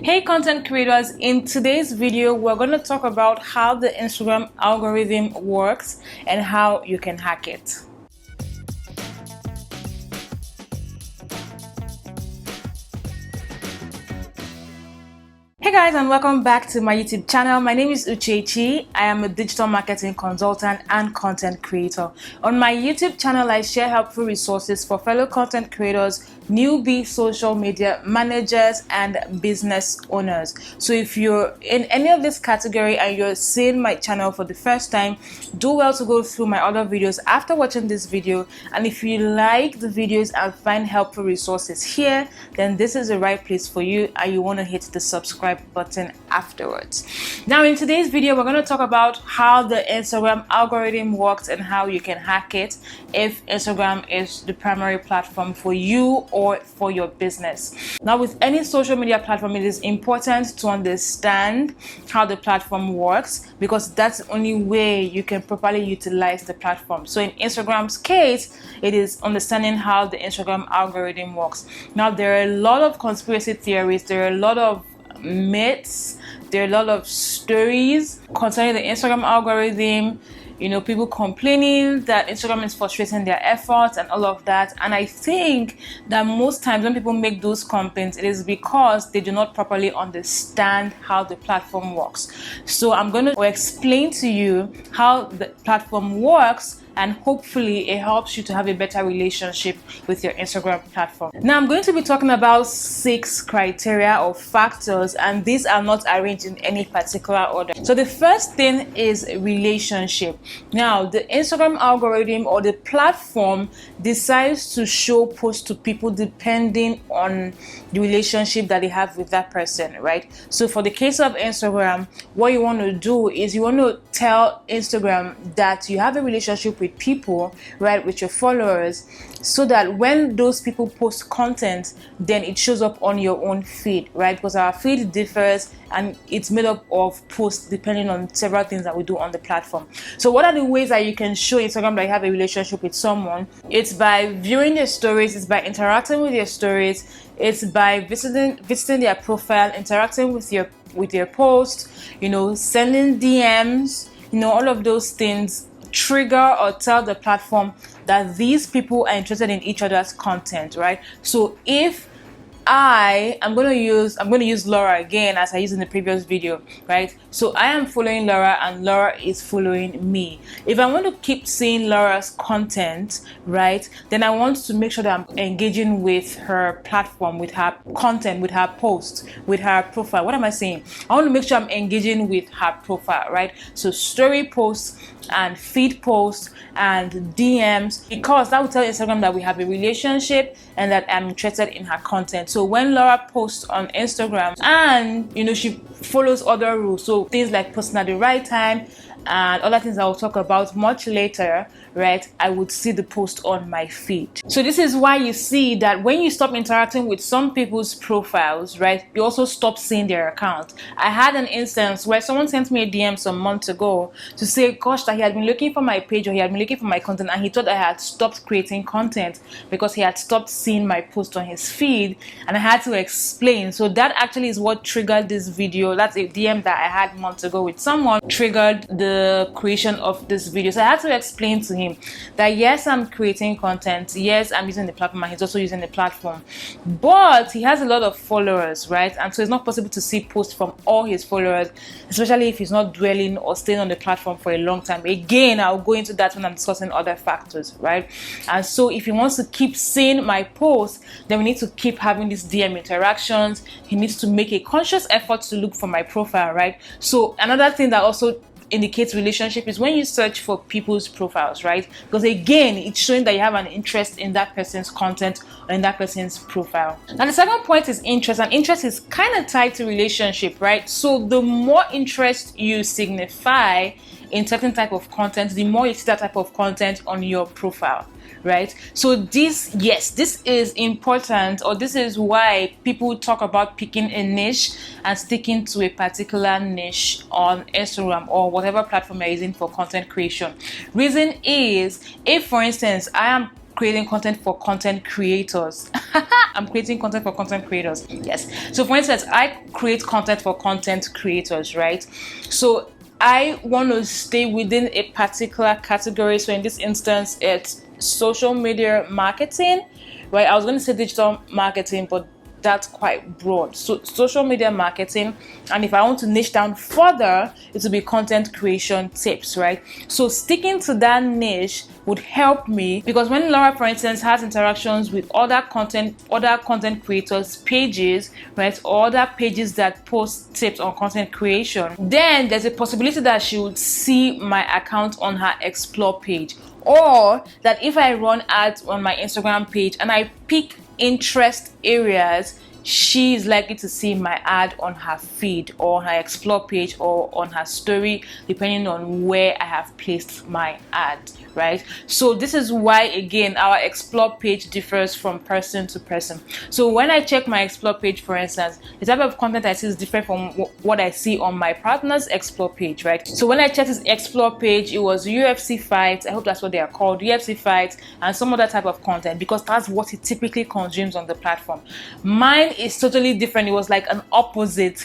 Hey content creators, in today's video we're going to talk about how the Instagram algorithm works and how you can hack it. Hey guys, and welcome back to my YouTube channel. My name is Uchechi. I am a digital marketing consultant and content creator. On my YouTube channel, I share helpful resources for fellow content creators, newbie social media managers, and business owners. So if you're in any of this category and you're seeing my channel for the first time, do well to go through my other videos after watching this video. And if you like the videos and find helpful resources here, then this is the right place for you, and you want to hit the subscribe button afterwards. Now in today's video we're going to talk about how the Instagram algorithm works and how you can hack it if Instagram is the primary platform for you or for your business. Now with any social media platform, it is important to understand how the platform works, because that's the only way you can properly utilize the platform. So in Instagram's case, it is understanding how the Instagram algorithm works. Now there are a lot of conspiracy theories, there are a lot of myths, there are a lot of stories concerning the Instagram algorithm. You know, people complaining that Instagram is frustrating their efforts and all of that. And I think that most times when people make those complaints, it is because they do not properly understand how the platform works. So I'm going to explain to you how the platform works, and hopefully it helps you to have a better relationship with your Instagram platform. Now I'm going to be talking about 6 criteria or factors, and these are not arranged in any particular order. So the first thing is relationship. Now the Instagram algorithm or the platform decides to show posts to people depending on the relationship that they have with that person, right? So for the case of Instagram, what you want to do is you want to tell Instagram that you have a relationship with people, right, with your followers, so that when those people post content, then it shows up on your own feed, right? Because our feed differs and it's made up of posts depending on several things that we do on the platform. So what are the ways that you can show Instagram that you have a relationship with someone? It's by viewing their stories, it's by interacting with their stories, it's by visiting their profile, interacting with your post, you know, sending DMs, you know, all of those things trigger or tell the platform that these people are interested in each other's content, right? So if I'm going to use Laura again, as I used in the previous video, right? So I am following Laura and Laura is following me. If I want to keep seeing Laura's content, right, then I want to make sure that I'm engaging with her platform, with her content, with her posts, with her profile. What am I saying? I want to make sure I'm engaging with her profile, right? So story posts and feed posts and DMs, because that will tell Instagram that we have a relationship and that I'm interested in her content. So when Laura posts on Instagram and, you know, she follows other rules, so things like posting at the right time and other things I will talk about much later, right, I would see the post on my feed. So this is why you see that when you stop interacting with some people's profiles, right, you also stop seeing their account. I had an instance where someone sent me a DM some months ago to say, gosh, that he had been looking for my page or he had been looking for my content, and he thought I had stopped creating content because he had stopped seeing my post on his feed, and I had to explain. So that actually is what triggered this video. That's a DM that I had months ago with someone, triggered the creation of this video. So I had to explain to him that yes, I'm creating content, yes, I'm using the platform, and he's also using the platform, but he has a lot of followers, right? And so it's not possible to see posts from all his followers, especially if he's not dwelling or staying on the platform for a long time. Again, I'll go into that when I'm discussing other factors, right? And so if he wants to keep seeing my posts, then we need to keep having these DM interactions. He needs to make a conscious effort to look for my profile, right? So another thing that also indicates relationship is when you search for people's profiles, right? Because again, it's showing that you have an interest in that person's content or in that person's profile. Now the second point is interest, and interest is kind of tied to relationship, right? So the more interest you signify in certain type of content, the more you see that type of content on your profile, right? So this is important, or this is why people talk about picking a niche and sticking to a particular niche on Instagram or whatever platform you're using for content creation. Reason is, if for instance I am creating content for content creators. I'm creating content for content creators. Yes. So for instance, I create content for content creators, right? So I want to stay within a particular category. So in this instance, it's social media marketing, right? I was going to say digital marketing, but that's quite broad. So social media marketing, and if I want to niche down further, it will be content creation tips, right? So sticking to that niche would help me, because when Laura, for instance, has interactions with other content creators pages, right, or other pages that post tips on content creation, then there's a possibility that she would see my account on her explore page, or that if I run ads on my Instagram page and I pick interest areas, she is likely to see my ad on her feed or on her explore page or on her story, depending on where I have placed my ad, right? So this is why, again, our explore page differs from person to person. So when I check my explore page, for instance, the type of content I see is different from what I see on my partner's explore page, right? So when I checked his explore page, it was UFC fights, I hope that's what they are called, UFC fights, and some other type of content, because that's what he typically consumes on the platform. Mine is totally different. It was like an opposite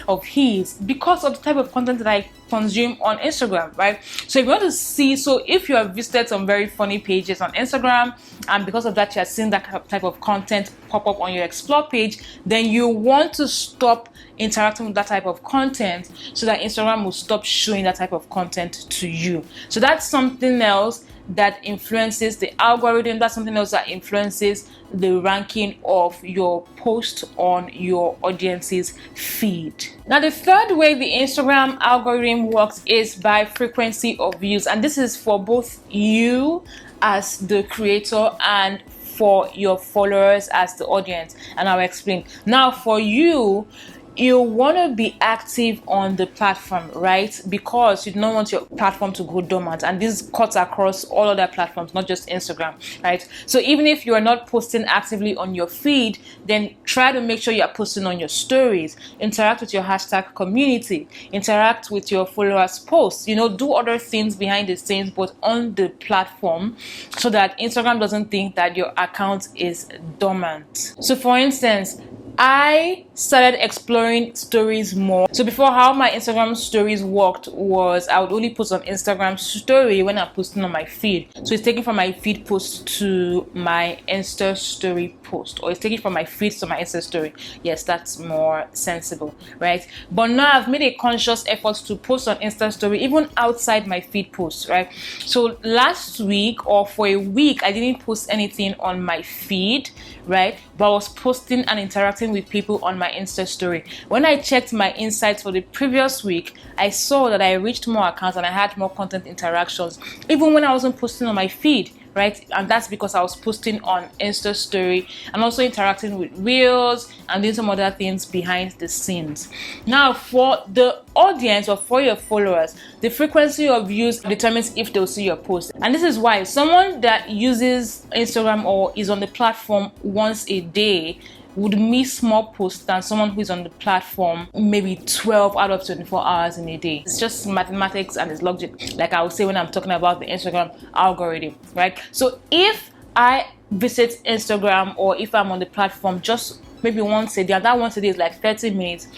of his, because of the type of content that I consume on Instagram, right? So if you want to see, so if you have visited some very funny pages on Instagram, and because of that you have seen that type of content pop up on your explore page, then you want to stop interacting with that type of content so that Instagram will stop showing that type of content to you. So that's something else that influences the algorithm. That's something else that influences the ranking of your post on your audience's feed. Now, the third way the Instagram algorithm works is by frequency of views, and this is for both you as the creator and for your followers as the audience, and I'll explain. Now, for you, you want to be active on the platform, right? Because you don't want your platform to go dormant, and this cuts across all other platforms, not just Instagram, right? So even if you are not posting actively on your feed, then try to make sure you are posting on your stories, interact with your hashtag community, interact with your followers posts, do other things behind the scenes but on the platform, so that Instagram doesn't think that your account is dormant. So for instance, I started exploring stories more. So before, how my Instagram stories worked was I would only post on Instagram story when I'm posting on my feed. So it's taken from my feed post to my Insta story post, or it's taken from my feed to my Insta story. Yes, that's more sensible, right? But now I've made a conscious effort to post on Insta story even outside my feed posts, right? So last week, or for a week, I didn't post anything on my feed, right? But I was posting and interacting with people on my Insta story. When I checked my insights for the previous week, I saw that I reached more accounts and I had more content interactions, even when I wasn't posting on my feed, right? And that's because I was posting on Insta story and also interacting with reels and doing some other things behind the scenes. Now, for the audience or for your followers, the frequency of views determines if they'll see your post. And this is why someone that uses Instagram or is on the platform once a day would miss more posts than someone who is on the platform maybe 12 out of 24 hours in a day. It's just mathematics and it's logic, like I would say when I'm talking about the Instagram algorithm, right? So if I visit Instagram, or if I'm on the platform just maybe once a day, and that once a day is like 30 minutes,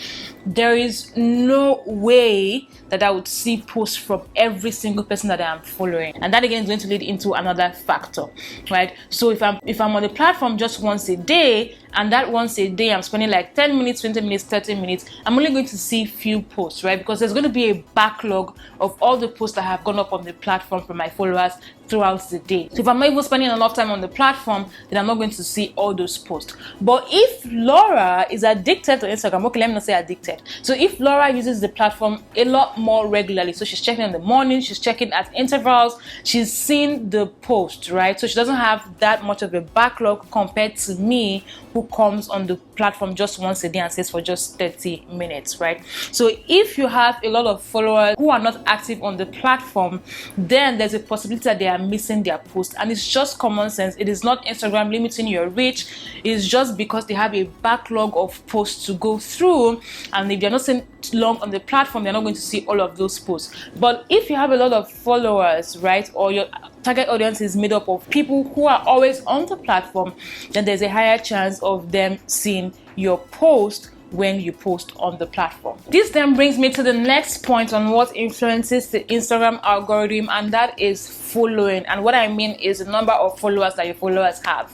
there is no way that I would see posts from every single person that I am following, and that again is going to lead into another factor, right? So if I'm on the platform just once a day, and that once a day I'm spending like 10 minutes, 20 minutes, 30 minutes, I'm only going to see few posts, right? Because there's going to be a backlog of all the posts that have gone up on the platform from my followers throughout the day. So if I'm not even spending enough time on the platform, then I'm not going to see all those posts. But if Laura is addicted to Instagram, okay, let me not say addicted. So if Laura uses the platform a lot more regularly, so she's checking in the morning, she's checking at intervals, she's seeing the post, right? So she doesn't have that much of a backlog compared to me, who comes on the platform just once a day and stays for just 30 minutes, right? So if you have a lot of followers who are not active on the platform, then there's a possibility that they are missing their post. And it's just common sense. It is not Instagram limiting your reach. It's just because they have a backlog of posts to go through, and if they're not staying long on the platform, they're not going to see all of those posts. But if you have a lot of followers, right, or your target audience is made up of people who are always on the platform, then there's a higher chance of them seeing your post when you post on the platform. This then brings me to the next point on what influences the Instagram algorithm, and that is following. And what I mean is the number of followers that your followers have.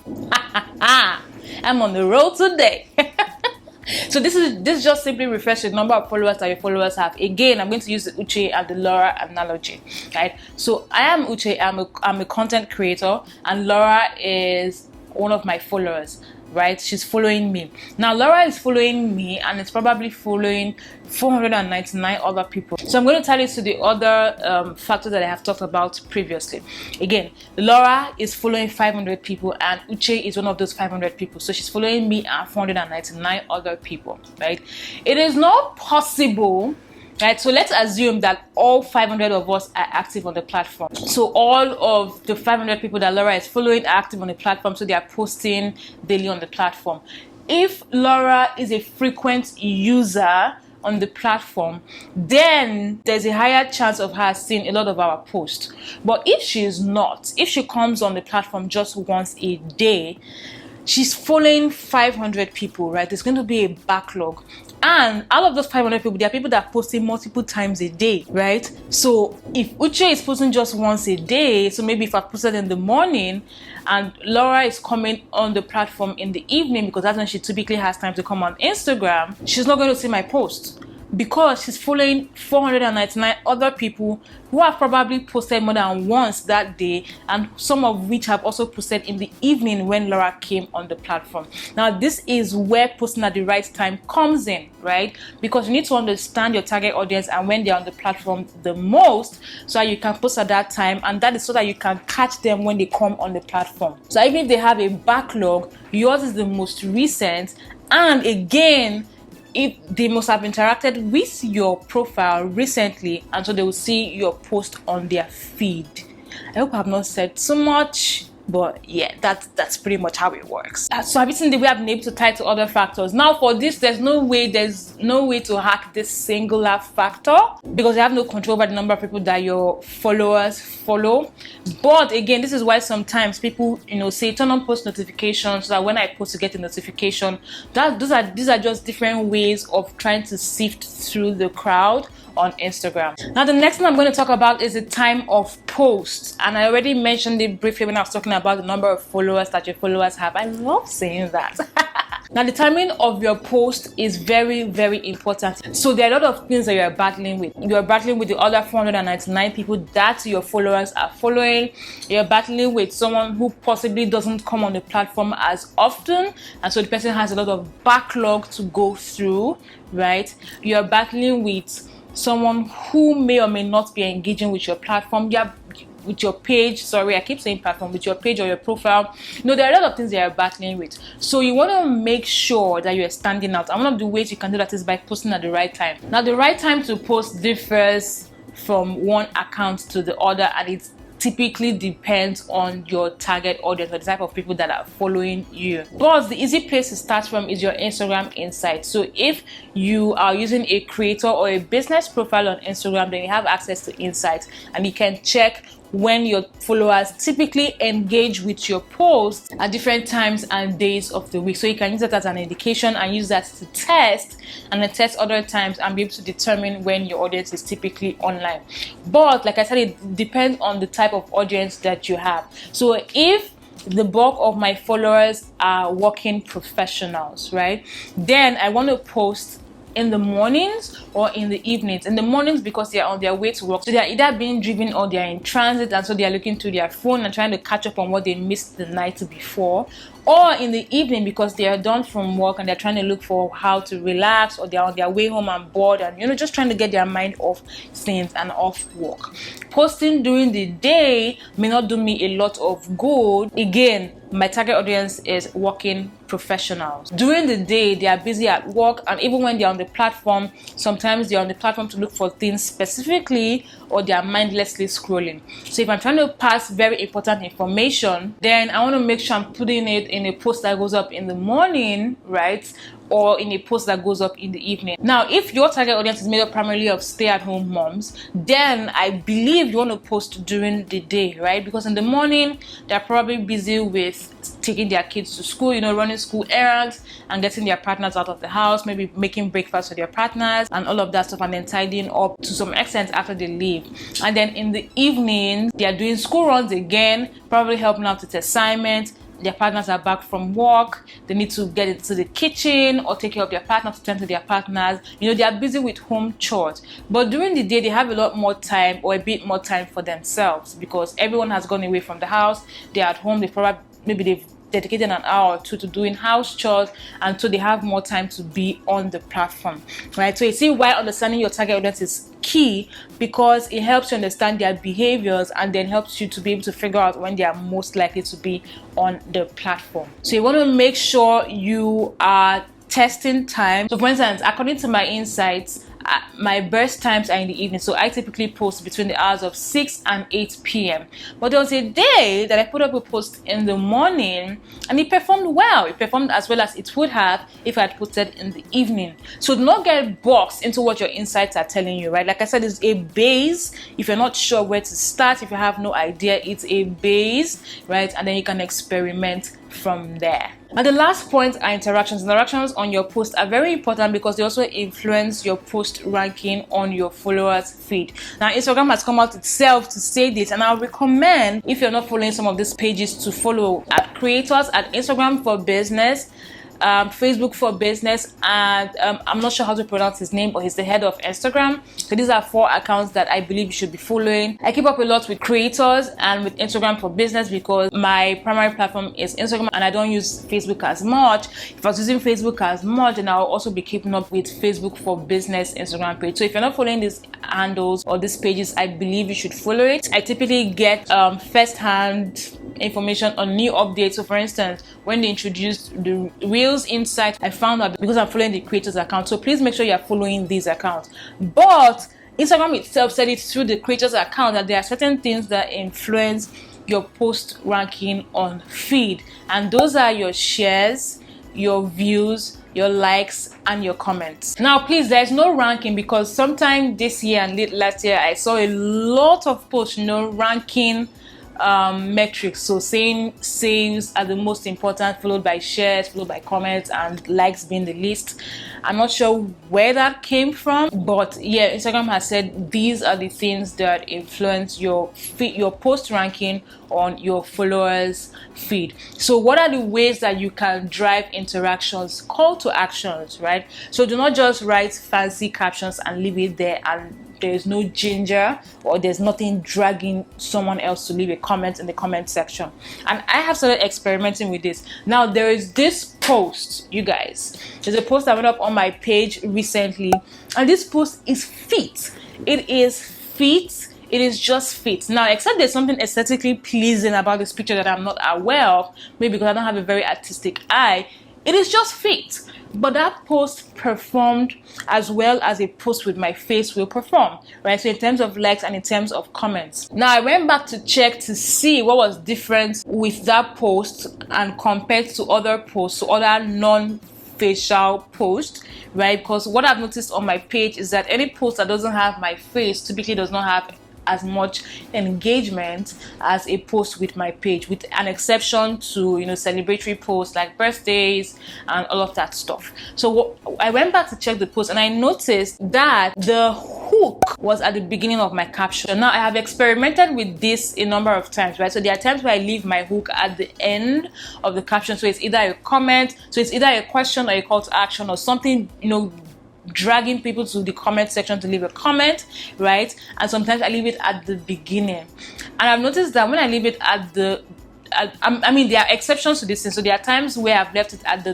I'm on the road today. So this just simply refers to the number of followers that your followers have. Again, I'm going to use the Uche and the Laura analogy, right? So I am Uche, I'm a content creator, and Laura is one of my followers, right? She's following me. Now Laura is following me, and it's probably following 499 other people. So I'm going to tie it to the other factors that I have talked about previously. Again, Laura is following 500 people, and Uche is one of those 500 people. So she's following me and 499 other people, right? It is not possible, right? So let's assume that all 500 of us are active on the platform. So all of the 500 people that Laura is following are active on the platform, so they are posting daily on the platform. If Laura is a frequent user on the platform, then there's a higher chance of her seeing a lot of our posts. But if she is not, if she comes on the platform just once a day, she's following 500 people, right? There's going to be a backlog. And out of those 500 people, there are people that are posting multiple times a day, right? So if Uche is posting just once a day, so maybe if I posted in the morning and Laura is coming on the platform in the evening, because that's when she typically has time to come on Instagram, she's not going to see my post, because she's following 499 other people who have probably posted more than once that day, and some of which have also posted in the evening when Laura came on the platform. Now this is where posting at the right time comes in, right? Because you need to understand your target audience and when they're on the platform the most, so that you can post at that time, and that is so that you can catch them when they come on the platform. So even if they have a backlog, yours is the most recent, and again, if they must have interacted with your profile recently, and so they will see your post on their feed. I hope I've not said too much, but yeah, that's pretty much how it works. So have you seen the way I've been able to tie to other factors? Now for this, there's no way to hack this singular factor, because you have no control over the number of people that your followers follow. But again, this is why sometimes people, say turn on post notifications, so that when I post, you get a notification. These are just different ways of trying to sift through the crowd on Instagram. Now the next thing I'm going to talk about is the time of post, and I already mentioned it briefly when I was talking about the number of followers that your followers have. I love saying that. Now the timing of your post is very, very important. So there are a lot of things that you are battling with. You are battling with the other 499 people that your followers are following. You're battling with someone who possibly doesn't come on the platform as often, and so the person has a lot of backlog to go through, right? You're battling with someone who may or may not be engaging with your platform, with your page, I keep saying platform, with your page or your profile. There are a lot of things they are battling with. So you want to make sure that you're standing out. And one of the ways you can do that is by posting at the right time. Now the right time to post differs from one account to the other, and it's typically depends on your target audience or the type of people that are following you. But the easy place to start from is your Instagram insights. So if you are using a creator or a business profile on Instagram, then you have access to insights, and you can check when your followers typically engage with your posts at different times and days of the week. So you can use that as an indication and use that to test, and then test other times and be able to determine when your audience is typically online. But like I said, it depends on the type of audience that you have. So if the bulk of my followers are working professionals, right, then I want to post in the mornings or in the evenings. In the mornings because they are on their way to work, so they are either being driven or they are in transit, and so they are looking to their phone and trying to catch up on what they missed the night before, or in the evening because they are done from work and they're trying to look for how to relax, or they're on their way home and bored and just trying to get their mind off things and off work. Posting during the day may not do me a lot of good. Again, my target audience is working professionals. During the day, they are busy at work, and even when they're on the platform, sometimes they're on the platform to look for things specifically, or they are mindlessly scrolling. So if I'm trying to pass very important information, then I want to make sure I'm putting it in a post that goes up in the morning, right? Or in a post that goes up in the evening. Now, if your target audience is made up primarily of stay-at-home moms, then I believe you want to post during the day, right? Because in the morning, they're probably busy with taking their kids to school, running school errands and getting their partners out of the house, maybe making breakfast for their partners and all of that stuff, and then tidying up to some extent after they leave. And then in the evening, they are doing school runs again, probably helping out with assignments. Their partners are back from work, they need to get into the kitchen or take care of their partner, to tend to their partners. They are busy with home chores. But during the day, they have a lot more time, or a bit more time for themselves, because everyone has gone away from the house. They're at home. They've dedicated an hour or two to doing house chores, and so they have more time to be on the platform, right? So you see why understanding your target audience is key, because it helps you understand their behaviors and then helps you to be able to figure out when they are most likely to be on the platform. So you want to make sure you are testing time. So for instance, according to my insights, my best times are in the evening, so I typically post between the hours of 6 and 8 p.m. But there was a day that I put up a post in the morning and it performed well. It performed as well as it would have if I had posted in the evening. So do not get boxed into what your insights are telling you, right? Like I said, it's a base. If you're not sure where to start, if you have no idea, it's a base, right? And then you can experiment from there. And the last point are interactions. Interactions on your post are very important because they also influence your post ranking on your followers feed. Now, Instagram has come out itself to say this, and I recommend, if you're not following some of these pages, to follow at creators, at Instagram for Business, Facebook for Business, and I'm not sure how to pronounce his name, but he's the head of Instagram. So these are 4 accounts that I believe you should be following. I keep up a lot with creators and with Instagram for Business because my primary platform is Instagram and I don't use Facebook as much. If I was using Facebook as much, then I'll also be keeping up with Facebook for Business Instagram page. So if you're not following these handles or these pages, I believe you should follow it. I typically get first-hand information on new updates. So for instance, when they introduced the Reels Insight, I found out because I'm following the creators account. So please make sure you're following these accounts. But Instagram itself said it through the creators account that there are certain things that influence your post ranking on feed, and those are your shares, your views, your likes, and your comments. Now please, there's no ranking, because sometime this year and late last year I saw a lot of posts ranking metrics, so saying saves are the most important, followed by shares, followed by comments, and likes being the least. I'm not sure where that came from, but yeah, Instagram has said these are the things that influence your post ranking on your followers feed. So what are the ways that you can drive interactions? Call to actions, right? So do not just write fancy captions and leave it there and there's no ginger, or there's nothing dragging someone else to leave a comment in the comment section. And I have started experimenting with this. Now there is this post, you guys. There's a post that went up on my page recently, and this post is fit. It is fit. It is just fit. Now, except there's something aesthetically pleasing about this picture that I'm not aware of, maybe because I don't have a very artistic eye, it is just fit. But that post performed as well as a post with my face will perform, right? So in terms of likes and in terms of comments. Now I went back to check to see what was different with that post and compared to other posts, so other non-facial posts, right? Because what I've noticed on my page is that any post that doesn't have my face typically does not have as much engagement as a post with my page, with an exception to celebratory posts like birthdays and all of that stuff. So I went back to check the post and I noticed that the hook was at the beginning of my caption. Now I have experimented with this a number of times, right? So there are times where I leave my hook at the end of the caption, so it's either a comment, so it's either a question or a call to action or something, dragging people to the comment section to leave a comment, right? And sometimes I leave it at the beginning. And I've noticed that when I leave it at the I mean, there are exceptions to this thing. So there are times where I've left it at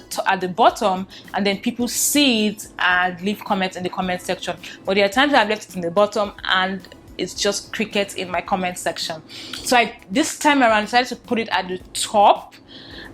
the bottom, and then people see it and leave comments in the comment section. But there are times I've left it in the bottom and it's just crickets in my comment section. So this time around decided to put it at the top.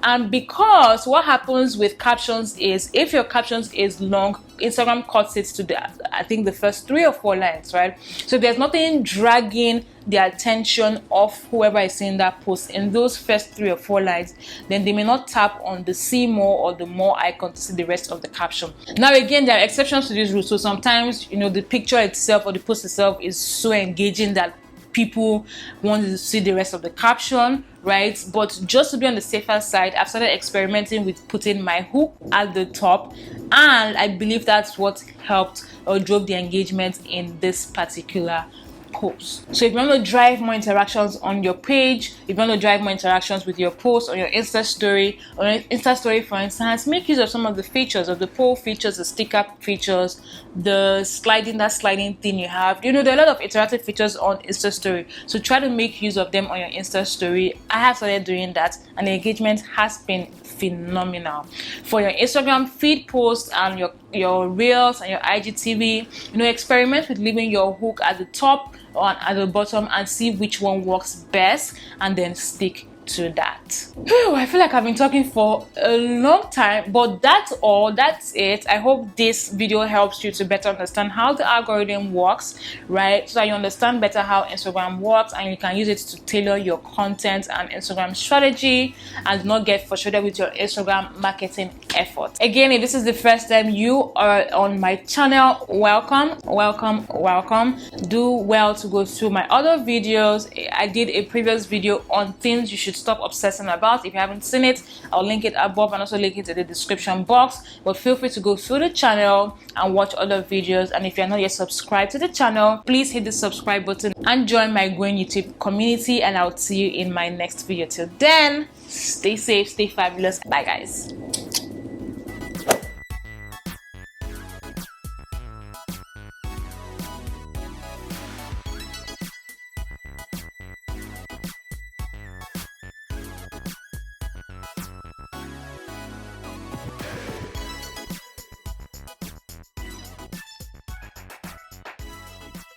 And because what happens with captions is, if your captions is long, Instagram cuts it to I think the first 3 or 4 lines, right? So there's nothing dragging the attention of whoever is seeing that post in those first 3 or 4 lines, then they may not tap on the see more or the more icon to see the rest of the caption. Now again, there are exceptions to this rule. So sometimes, the picture itself or the post itself is so engaging that people want to see the rest of the caption, right? But just to be on the safer side, I've started experimenting with putting my hook at the top, and I believe that's what helped or drove the engagement in this particular post. So if you want to drive more interactions on your page, if you want to drive more interactions with your post on your Insta story, for instance, make use of some of the features of the poll features, the sticker features, the sliding thing you have. There are a lot of interactive features on Insta story, so try to make use of them on your Insta story. I have started doing that, and the engagement has been phenomenal. For your Instagram feed posts and your reels and your IGTV, experiment with leaving your hook at the top or at the bottom and see which one works best, and then stick to that. I feel like I've been talking for a long time, but that's it. I hope this video helps you to better understand how the algorithm works, right? So that you understand better how Instagram works and you can use it to tailor your content and Instagram strategy and not get frustrated with your Instagram marketing efforts. Again, if this is the first time you are on my channel, welcome. Do well to go through my other videos. I did a previous video on things you should stop obsessing about. If you haven't seen it, I'll link it above and also link it in the description box. But feel free to go through the channel and watch other videos. And if you're not yet subscribed to the channel, please hit the subscribe button and join my growing YouTube community, and I'll see you in my next video. Till then, stay safe, stay fabulous. Bye guys.